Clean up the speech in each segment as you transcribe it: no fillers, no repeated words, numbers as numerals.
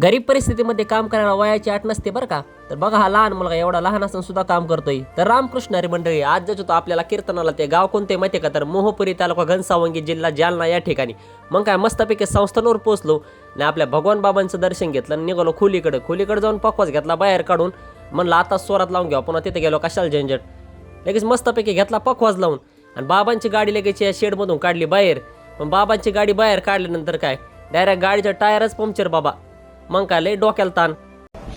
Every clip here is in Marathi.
गरीब परिस्थितीमध्ये काम करायला वयाची अट नसते बरं का. तर बघा हा लहान मुलगा एवढा लहान असून सुद्धा काम करतोय. तर रामकृष्ण हरी मंडळी, आज जायचं होतं आपल्याला कीर्तनाला. ते गाव कोणते माहिती का? तर मोहपुरी तालुका घनसावंगी जिल्हा जालना या ठिकाणी. मग काय मस्तपैकी संस्थानवर पोहोचलो आणि आपल्या भगवान बाबांचं दर्शन घेतलं आणि निघालो खोलीकडे जाऊन पकवास घेतला बाहेर काढून. म्हणलं आता स्वरात लावून घ्या. पुन्हा तिथे गेलो कशाला झंझट. लगेच मस्तपैकी घेतला पकवास लावून आणि बाबांची गाडी लगेच या शेडमधून काढली बाहेर. पण बाबांची गाडी बाहेर काढल्यानंतर काय डायरेक्ट गाडीचा टायरच पंक्चर बाबा. मग काय लय डोक्याला ताण.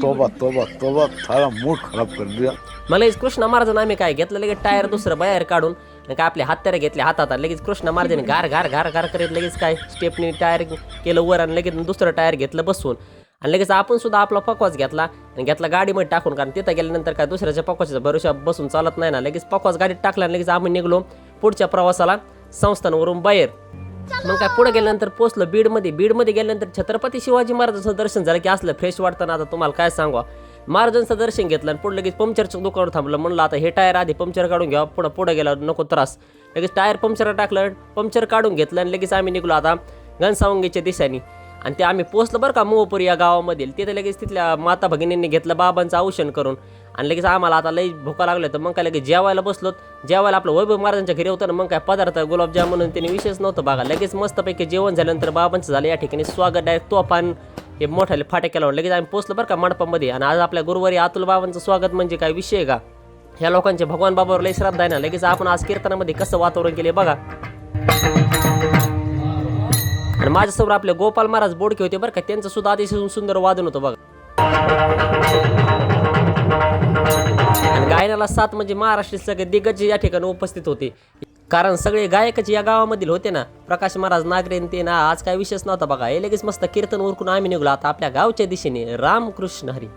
तोबा तोबा तोबा, सारा मूड खराब कर दिया. मला लगेच कृष्ण महाराजांना आम्ही काय घेतलं लगेच टायर दुसरं बाहेर काढून आणि काय आपले हत्यारे घेतले हातात. लगेच कृष्ण महाराजांनी घार घार घार घार करीत लगेच काय स्टेपनी टायर केलं वर आणि लगेच दुसरं टायर घेतलं बसवून. आणि लगेच आपण सुद्धा आपला पकवास घेतला आणि घेतला गाडीमध्ये टाकून. कारण तिथं गेल्यानंतर काय दुसऱ्याच्या पकवासाचा भरोशा बसून चालत नाही ना. लगेच पकवास गाडीत टाकला आणि लगेच आम्ही निघलो पुढच्या प्रवासाला संस्थानवरून बाहेर. मग काय पुढे गेल्यानंतर पोहोचलो बीडमध्ये गेल्यानंतर छत्रपती शिवाजी महाराजांचं दर्शन झालं की असलं फ्रेश वाटतं ना. आता तुम्हाला काय सांगा, महाराजांचं दर्शन घेतलं आणि पुढे लगेच पंक्चरचं दुकानावर थांबलं. म्हणलं आता हे टायर आधी पंक्चर काढून घ्या, पुढे गेला नको त्रास. लगेच टायर पंक्चर टाकलं, पंक्चर काढून घेतलं आणि लगेच आम्ही निघलो आता घनसावंगीच्या दिशेने. आणि ते आम्ही पोहोचलो बरं का मोहपुरी या गावामधील. तिथे लगेच तिथल्या माता भगिनींनी घेतलं बाबांचं औषण करून. आणि लगेच आम्हाला आता लई भुका लागले तर मग काय लगेच जेवायला बसलोत. जेवायला आपलं वैभव महाराजांच्या घरी होतं ना. मग काय पदार्थ गुलाबजामुन आणि त्यांनी विशेष नव्हतं बघा. लगेच मस्तपैकी जेवण झाल्यानंतर बाबांचं झालं या ठिकाणी स्वागत. डायरेक्ट तोफान हे मोठ्याले फाटे केला. लगेच आम्ही पोहोचलो बरं का मंडपामध्ये. आणि आज आपल्या गुरुवारी अतुल बाबांचं स्वागत म्हणजे काय विषय का. ह्या लोकांचे भगवान बाबावर लई श्रद्धा आहे ना. लगेच आपण आज कीर्तनामध्ये कसं वातावरण केले बघा. आणि माझ्यासमोर आपले गोपाल महाराज बोडके होते बरं का. त्यांचं सुद्धा अतिशय सुंदर वादन होतं बघा. आणि गायनाला साथ म्हणजे महाराष्ट्रातील सगळे दिग्गज या ठिकाणी उपस्थित होते. कारण सगळे गायकच या गावामधील होते ना. प्रकाश महाराज नागरेन ते ना. आज काय विशेष नव्हता बघा. हे लगेच मस्त कीर्तन उरकून आम्ही निघलो आता आपल्या गावच्या दिशेने. रामकृष्ण हरी.